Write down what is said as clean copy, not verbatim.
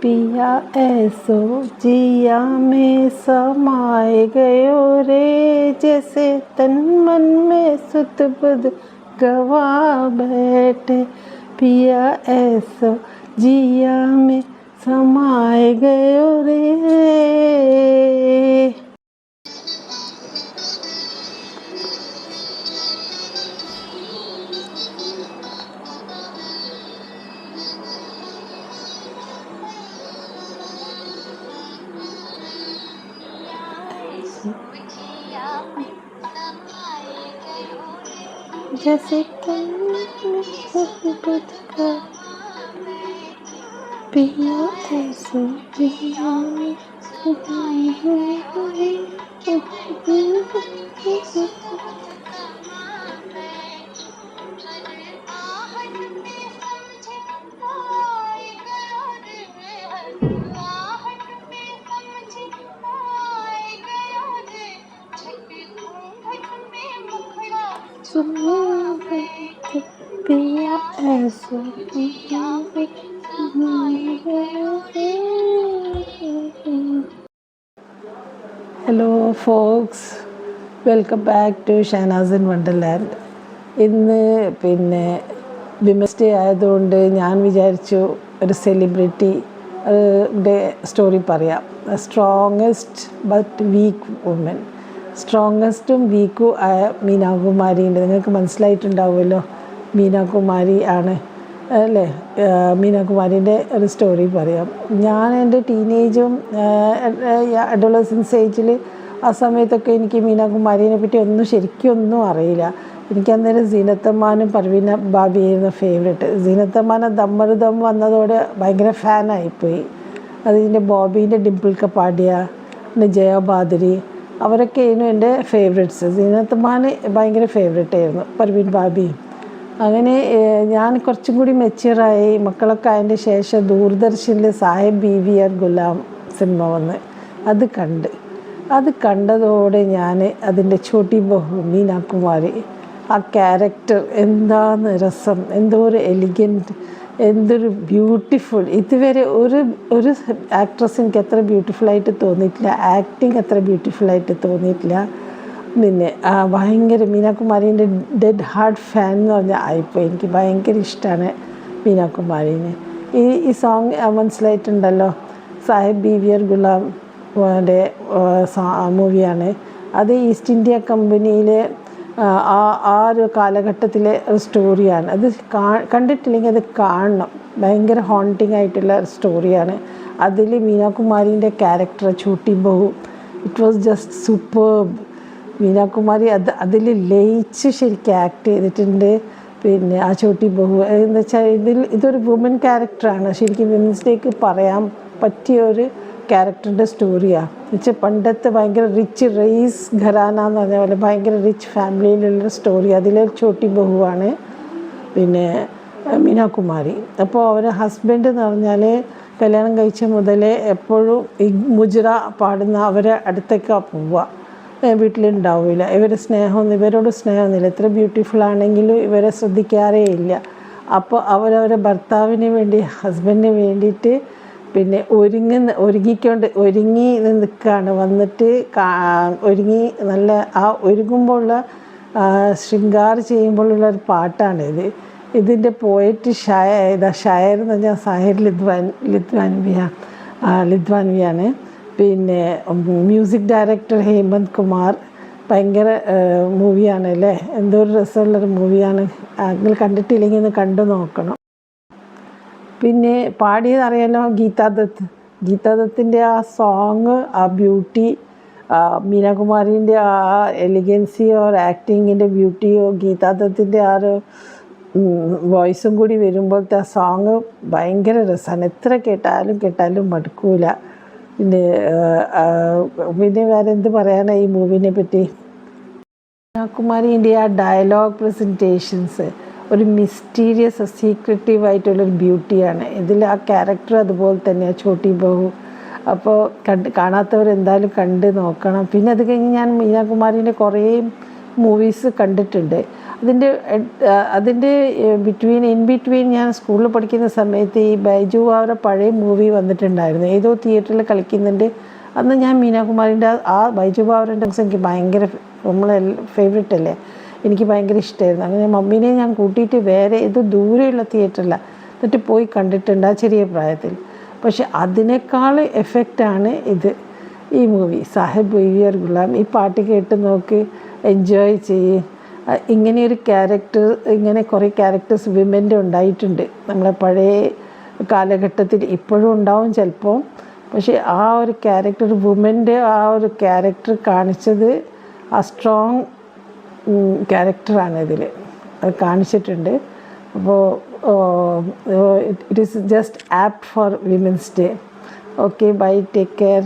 पिया ऐसो जिया में समाए गयो रे, जैसे तन मन में सुध बुध गवा बैठे। पिया ऐसो जिया में समाए गयो रे। जैसे पिया ऐसे पिया पिया ऐसे hello folks, welcome back to Shahnaz in Wonderland. ഇന്ന് വിമൻസ് ഡേ ആയതുകൊണ്ട് ഞാൻ വിചാരിച്ചു ഒരു സെലിബ്രിറ്റി സ്റ്റോറി പറയാം. Strongest but weak woman. സ്ട്രോങ്ങസ്റ്റും വീക്കും ആയ മീനാകുമാരിയുണ്ട്. നിങ്ങൾക്ക് മനസ്സിലായിട്ടുണ്ടാവുമല്ലോ മീനാകുമാരി ആണ് അല്ലേ. മീനാകുമാരിൻ്റെ ഒരു സ്റ്റോറി പറയാം. ഞാൻ എൻ്റെ ടീനേജും അഡോളസൻസ് ഏജിൽ ആ സമയത്തൊക്കെ എനിക്ക് മീനാകുമാരിനെ പറ്റി ശരിക്കും അറിയില്ല. എനിക്ക് അന്നേരം സീനത്തമ്മാനും പർവീന ബാബിയായിരുന്നു ഫേവറേറ്റ്. സീനത്തമ്മാനെ ദമ്മറ് ദം വന്നതോടെ ഭയങ്കര ഫാനായിപ്പോയി. അതിൻ്റെ ബോബീൻ്റെ ഡിംപിൾ കപ്പാടിയ, പിന്നെ ജയബാദരി, അവരൊക്കെയായിരുന്നു എൻ്റെ ഫേവറേറ്റ്സ്. സീനത്തമ്മാൻ ഭയങ്കര ഫേവറേറ്റ് ആയിരുന്നു, പർവീൻ ബാബിയും. അങ്ങനെ ഞാൻ കുറച്ചും കൂടി മെച്യൂറായി, മക്കളൊക്കെ അതിൻ്റെ ശേഷം ദൂരദർശനിൽ സാഹിബ് ബീവി ഓർ ഗുലാം സിനിമ വന്ന് അത് കണ്ടതോടെ ഞാൻ അതിൻ്റെ ഛോട്ടി ബഹു മീനാകുമാരി, ആ ക്യാരക്ടർ എന്താന്ന് രസം, എന്തോ ഒരു എലിഗൻറ്റ്, എന്തൊരു ബ്യൂട്ടിഫുൾ. ഇതുവരെ ഒരു ആക്ട്രസ് എനിക്ക് അത്ര ബ്യൂട്ടിഫുള്ളായിട്ട് തോന്നിയിട്ടില്ല. ആക്ടിങ് അത്ര ബ്യൂട്ടിഫുള്ളായിട്ട് തോന്നിയിട്ടില്ല. പിന്നെ ഭയങ്കര മീനാകുമാരീൻ്റെ ഡെഡ് ഹാർട്ട് ഫാൻ എന്ന് പറഞ്ഞാൽ ആയിപ്പോയി. എനിക്ക് ഭയങ്കര ഇഷ്ടമാണ് മീനാകുമാരീനെ. ഈ സോങ് മനസ്സിലായിട്ടുണ്ടല്ലോ, സാഹിബ് ബീവിയർ ഗുലാം മൂവിയാണ്. അത് ഈസ്റ്റ് ഇന്ത്യ കമ്പനിയിലെ ആ ഒരു കാലഘട്ടത്തിലെ ഒരു സ്റ്റോറിയാണ്. അത് കണ്ടിട്ടില്ലെങ്കിൽ അത് കാണണം. ഭയങ്കര ഹോണ്ടിങ് ആയിട്ടുള്ള സ്റ്റോറിയാണ്. അതിൽ മീനാകുമാരീൻ്റെ ക്യാരക്ടർ ഛോട്ടി ബഹു, it was just superb. Meenakumari അതിൽ ലയിച്ച് ശരിക്കും ആക്ട് ചെയ്തിട്ടുണ്ട്. പിന്നെ ആ ഛോട്ടി ബഹു എന്ന് വെച്ചാൽ ഇതൊരു വുമൻ ക്യാരക്ടറാണ്. ശരിക്കും വിമൻസ് ഡേക്ക് പറയാൻ പറ്റിയ ഒരു ക്യാരക്ടറിൻ്റെ സ്റ്റോറിയാണ്. എന്നുവെച്ചാൽ പണ്ടത്തെ ഭയങ്കര റിച്ച് റേസ് ഘരാന എന്ന് പറഞ്ഞ പോലെ ഭയങ്കര റിച്ച് ഫാമിലിയിലുള്ളൊരു സ്റ്റോറി. അതിലെ ഛോട്ടി ബഹുവാണ് പിന്നെ മീനാകുമാരി. അപ്പോൾ അവരെ ഹസ്ബൻഡ് എന്ന് പറഞ്ഞാൽ കല്യാണം കഴിച്ച മുതലേ എപ്പോഴും ഈ മുജ്റ പാടുന്ന അവരെ അടുത്തേക്കാണ് പോവുക, വീട്ടിലുണ്ടാവില്ല. ഇവരോട് സ്നേഹമൊന്നുമില്ല. എത്ര ബ്യൂട്ടിഫുൾ ആണെങ്കിലും ഇവരെ ശ്രദ്ധിക്കാറേ ഇല്ല. അപ്പോൾ അവരവരെ ഭർത്താവിന് വേണ്ടി, ഹസ്ബൻഡിന് വേണ്ടിയിട്ട് പിന്നെ ഒരുങ്ങി നിൽക്കുകയാണ്. വന്നിട്ട് ഒരുങ്ങി നല്ല ആ ഒരുങ്ങുമ്പോഴുള്ള ശൃംഗാർ ചെയ്യുമ്പോഴുള്ളൊരു പാട്ടാണിത്. ഇതിൻ്റെ പോയറ്റ് ഷായർ എന്ന് പറഞ്ഞാൽ സാഹിർ ലിദ്വാൻവിയാണ്. പിന്നെ മ്യൂസിക് ഡയറക്ടർ ഹേമന്ത് കുമാർ. ഭയങ്കര മൂവിയാണല്ലേ, എന്തോ ഒരു രസമുള്ളൊരു മൂവിയാണ്. നിങ്ങൾ കണ്ടിട്ടില്ലെങ്കിൽ ഒന്ന് കണ്ടു നോക്കണം. പിന്നെ പാടിയതറിയാലോ ഗീതാദത്തിൻ്റെ ആ സോങ്, ആ ബ്യൂട്ടി, മീനാകുമാരീൻ്റെ ആ എലിഗൻസിയോ ആക്ടിങ്ങിൻ്റെ ബ്യൂട്ടിയോ ഗീതാദത്തിൻ്റെ ആ ഒരു വോയിസും കൂടി വരുമ്പോഴത്തെ ആ സോങ് ഭയങ്കര രസമാണ്. എത്ര കേട്ടാലും മടുക്കൂല. പിന്നെ വേറെ എന്ത് പറയാനാണ് ഈ മൂവിനെ പറ്റി. മീനാകുമാരീൻ്റെ ആ ഡയലോഗ് പ്രസൻറ്റേഷൻസ് ഒരു മിസ്റ്റീരിയസ് സീക്രട്ടീവ് ആയിട്ടുള്ളൊരു ബ്യൂട്ടിയാണ്. ഇതിൽ ആ ക്യാരക്ടർ അതുപോലെ തന്നെയാണ് ഛോട്ടി ബഹു. അപ്പോൾ കാണാത്തവരെന്തായാലും കണ്ട് നോക്കണം. പിന്നെ അത് കഴിഞ്ഞ് ഞാൻ മീനാകുമാരീൻ്റെ കുറേ മൂവീസ് കണ്ടിട്ടുണ്ട്. അതിൻ്റെ ഇൻ ബിറ്റ്വീൻ ഞാൻ സ്കൂളിൽ പഠിക്കുന്ന സമയത്ത് ഈ ബൈജു ബാവറ പഴയ മൂവി വന്നിട്ടുണ്ടായിരുന്നു, ഏതോ തിയേറ്ററിൽ കളിക്കുന്നുണ്ട്. അന്ന് ഞാൻ മീനാകുമാരിൻ്റെ ആ ബൈജു ബാവറിൻ്റെ എനിക്ക് ഭയങ്കര നമ്മളെ ഫേവറേറ്റ് അല്ലേ, എനിക്ക് ഭയങ്കര ഇഷ്ടമായിരുന്നു. അങ്ങനെ മമ്മീനെ ഞാൻ കൂട്ടിയിട്ട് വേറെ ഏതോ ദൂരെയുള്ള തിയേറ്ററിലാണ് എന്നിട്ട് പോയി കണ്ടിട്ടുണ്ട് ആ ചെറിയ പ്രായത്തിൽ. പക്ഷെ അതിനേക്കാൾ എഫക്റ്റാണ് ഈ മൂവി സാഹിബ് വീർ ഗുലാം. ഈ പാട്ട് കേട്ട് നോക്ക്, എൻജോയ് ചെയ്യ്. ഇങ്ങനെയൊരു ക്യാരക്ടർ, ഇങ്ങനെ കുറേ ക്യാരക്ടേഴ്സ് വിമൻ്റെ ഉണ്ടായിട്ടുണ്ട് നമ്മളെ പഴയ കാലഘട്ടത്തിൽ, ഇപ്പോഴും ഉണ്ടാവും ചിലപ്പോൾ. പക്ഷേ ആ ഒരു ക്യാരക്ടർ, വുമൻ്റെ ആ ഒരു ക്യാരക്ടർ കാണിച്ചത് ആ സ്ട്രോങ് ക്യാരക്ടറാണ് ഇതിൽ, അത് കാണിച്ചിട്ടുണ്ട്. അപ്പോൾ it is just apt for women's day. Okay, bye, take care.